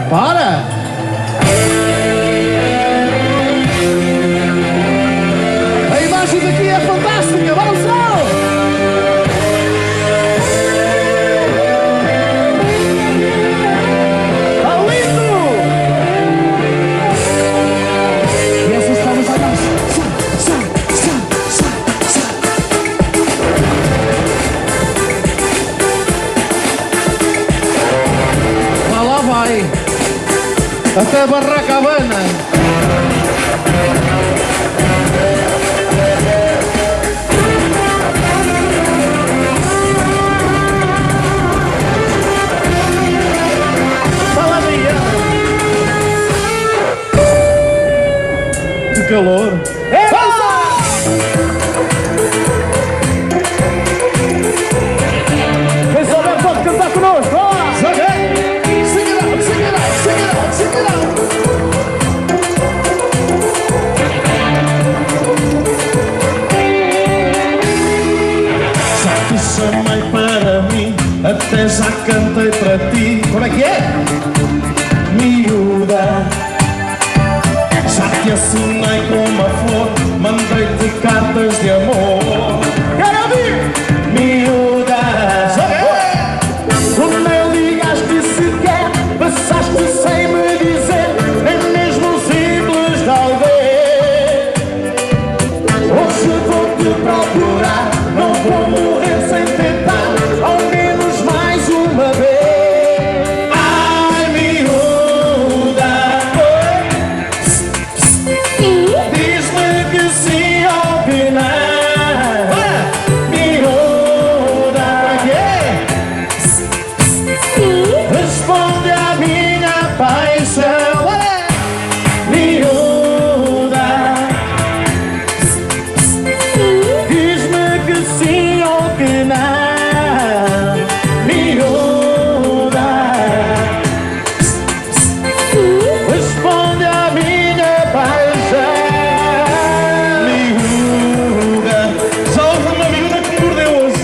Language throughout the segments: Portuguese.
Bora! A imagem daqui é fantástica, bora só! Está lindo! E essas palmas vai dar... Lá vai! Até Barracabana. Fala minha. Que calor. Quem souber pode cantar connosco. Chamei para mim, até já cantei para ti. Como é que é? Miúda, já te assinei com uma flor, mandei-te cartas de amor. Quero ouvir! Miúda, tu nem ligaste sequer, passaste sem me dizer, nem mesmo simples talvez. Hoje vou-te procurar, não vou morrer sem tentar, ao menos mais uma vez. Ai, miúda, diz-me que sim ou que não. Miúda, responde à minha paixão. Miúda, diz-me que sim ou que não. Miúda, responde à minha paixão. Miúda, já houve uma miúda que me mordeu hoje.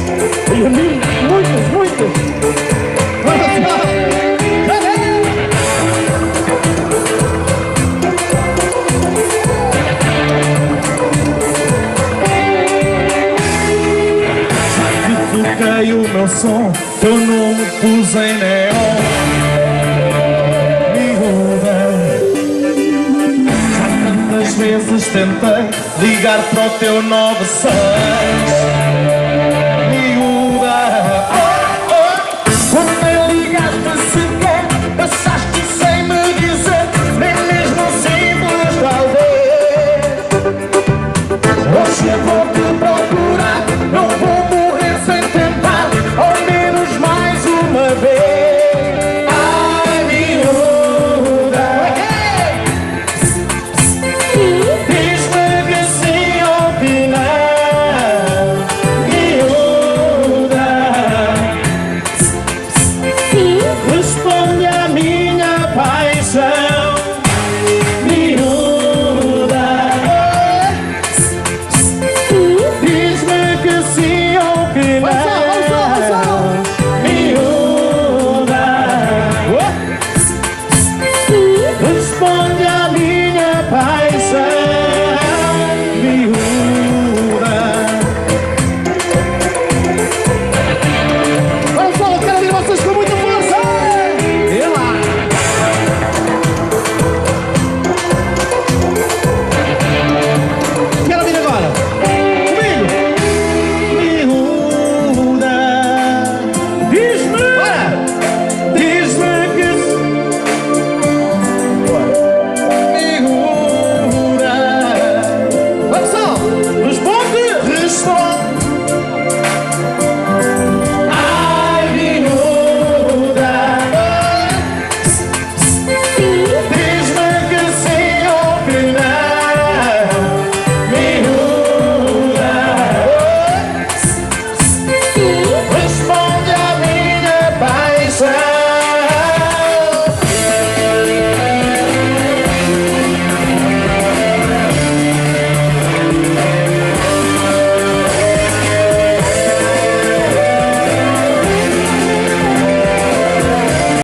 E a mim, muitas, muitas. Toquei o meu som, teu nome pus em neon. Miúda, já tantas vezes tentei ligar para o teu 96. Miúda, tu nem ligaste sequer, passaste sem me dizer, nem mesmo simples talvez. Hoje eu vou-te procurar, não vou morrer sem tentar, ao menos mais uma vez. Ai, miúda, diz-me que sim ou que não. Miúda, responde